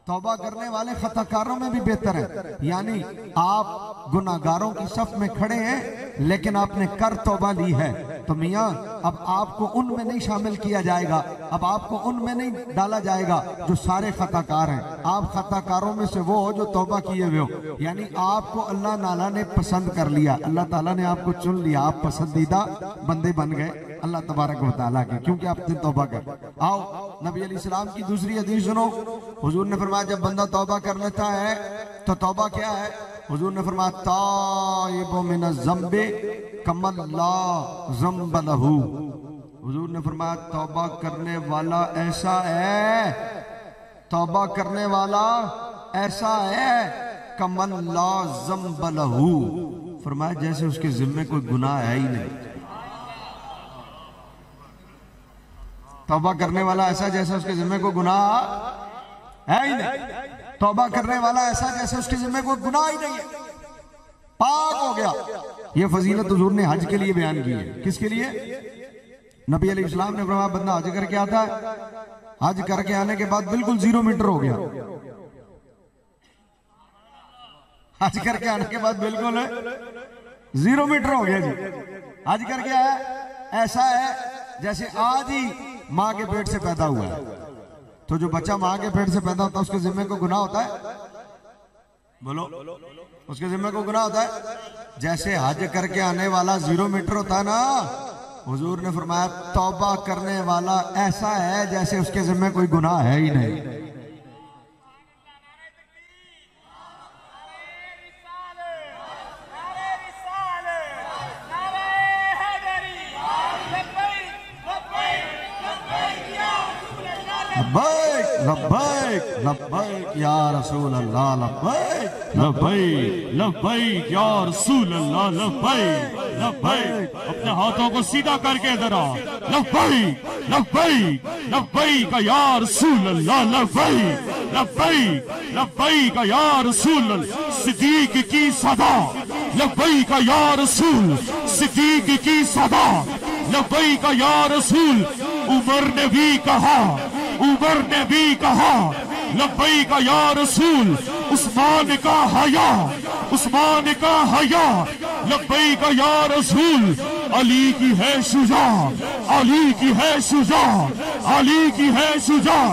توبہ کرنے والے خطا کاروں میں بھی بہتر ہیں. یعنی آپ گناہگاروں کی صف میں کھڑے ہیں لیکن آپ نے کر توبہ لی ہے تو میاں اب آپ کو ان میں نہیں شامل کیا جائے گا, اب آپ کو ان میں نہیں ڈالا جائے گا جو سارے خطا کار ہیں. آپ خطا کاروں میں سے وہ ہو جو توبہ کیے ہوئے ہو. یعنی آپ کو اللہ تعالیٰ نے پسند کر لیا, اللہ تعالیٰ نے آپ کو چن لیا, آپ پسندیدہ بندے بن گئے اللہ تبارک و تعالیٰ کے, کیونکہ آپ نے توبہ کر. آؤ نبی علیہ السلام کی دوسری حدیث سنو. حضور نے فرمایا جب بندہ توبہ کر لیتا ہے تو توبہ کیا ہے؟ حضور نے فرمایا تائب من الذنب کمن لا ذنب لہ. حضور نے فرمایا توبہ کرنے والا ایسا ہے, توبہ کرنے والا ایسا ہے کمن لا ذنب لہ. فرمایا جیسے اس کے ذمے کوئی گناہ ہے ہی نہیں. توبہ کرنے والا ایسا جیسے اس کے ذمے کوئی گناہ ہے ہی نہیں. توبہ کرنے والا ایسا جیسے اس کے ذمے کوئی گناہ ہی نہیں ہے, پاک ہو گیا. یہ فضیلت حضور نے حج کے لیے بیان کی ہے. کس کے لیے؟ نبی علیہ السلام نے فرمایا بندہ حج کر کے آتا ہے, حج کر کے آنے کے بعد بالکل 0 میٹر ہو گیا. حج کر کے آنے کے بعد بالکل 0 میٹر ہو گیا جی. حج کر کے آیا ایسا ہے جیسے آج ہی ماں کے پیٹ سے پیدا ہوا ہے. تو جو بچہ ماں کے پیٹ سے پیدا ہوتا ہے اس کے ذمہ کو گناہ ہوتا ہے؟ بولو, اس کے ذمہ کو گناہ ہوتا ہے؟ جیسے حج کر کے آنے والا 0 میٹر ہوتا ہے نا, حضور نے فرمایا توبہ کرنے والا ایسا ہے جیسے اس کے ذمہ کوئی گناہ ہے ہی نہیں. لبیک لبیک یا رسول اللہ, لبیک لبیک لبیک یا رسول اللہ, لبیک لبیک. اپنے ہاتھوں کو سیدھا کر کے ذرا لبیک لبیک لبیک یا رسول اللہ, لبیک لبیک لبیک یا رسول اللہ. صدیق کی صدا لبیک یا رسول, صدیق کی صدا لبیک یا رسول. عمر نے بھی کہا, عمر نے بھی کہا لبیک یا رسول. عثمان کا حیا, عثمان کا حیا لبیک یا رسول. علی کی ہے شجاع, علی کی ہے شجاع, علی کی ہے شجاع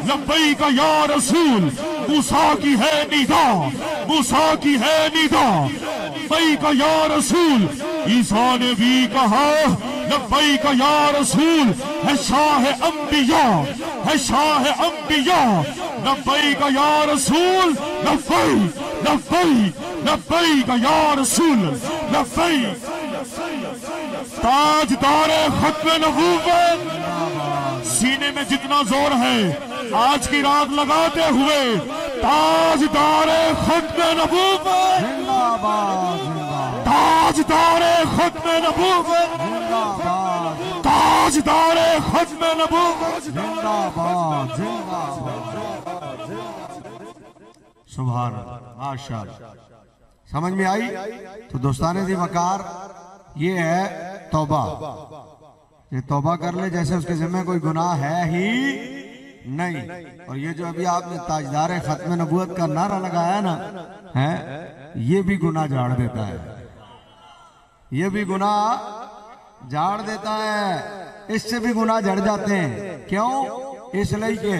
لبیک یا رسول. موسیٰ کی ہے ندا, موسیٰ کی ہے ندا لبیک یا رسول. عیسیٰ نے بھی کہا لبیک یا رسول. ہے شاہ انبیاء, ہے شاہ انبیاء لبیک یا رسول. لبیک لبیک لبیک یا رسول, لبیک. تاجدار ختم نبوت, سینے میں جتنا زور ہے آج کی رات لگاتے ہوئے تاجدار ختم نبوت, تاجدار ختم نبوت, تاجدار ختم نبوت. سبحان اللہ, ماشاءاللہ. سمجھ میں آئی؟ تو دوستان ذی وقار یہ ہے توبہ. یہ توبہ کر لے جیسے اس کے ذمہ کوئی گناہ ہے ہی نہیں. اور یہ جو ابھی آپ نے تاجدار ختم نبوت کا نعرہ لگایا نا, یہ بھی گناہ جھاڑ دیتا ہے, یہ بھی گناہ جھاڑ دیتا ہے. اس سے بھی گناہ جھڑ جاتے ہیں. کیوں؟ اس لیے کہ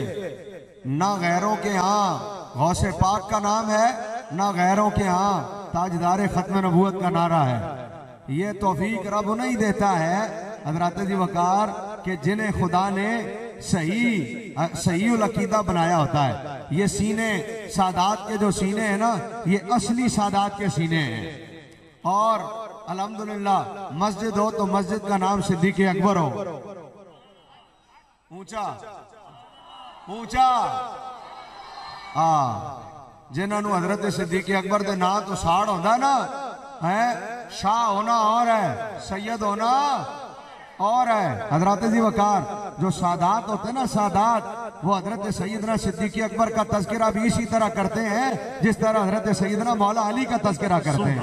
نہ غیروں کے ہاں غوث پاک کا نام ہے, نہ غیروں کے ہاں تاجدار ختم نبوت کا نعرہ ہے. یہ توفیق رب نہیں دیتا ہے حضرات ذی وقار کہ جنہیں خدا نے صحیح العقیدہ بنایا ہوتا ہے. یہ سینے سادات کے جو سینے ہیں نا, یہ اصلی سادات کے سینے ہیں. اور الحمدللہ مسجد ہو تو مسجد کا نام صدیق اکبر ہو. اونچا اونچا, جنہوں نے حضرت صدیق اکبر دے نا تو ساڑ ہوندہ نا, شاہ ہونا اور ہے, سید ہونا اور ہے. حضرات ذی وقار جو سادات ہوتے ہیں نا, سادات, وہ حضرت سیدنا صدیق اکبر کا تذکرہ بھی اسی طرح کرتے ہیں جس طرح حضرت سیدنا مولا علی کا تذکرہ کرتے ہیں.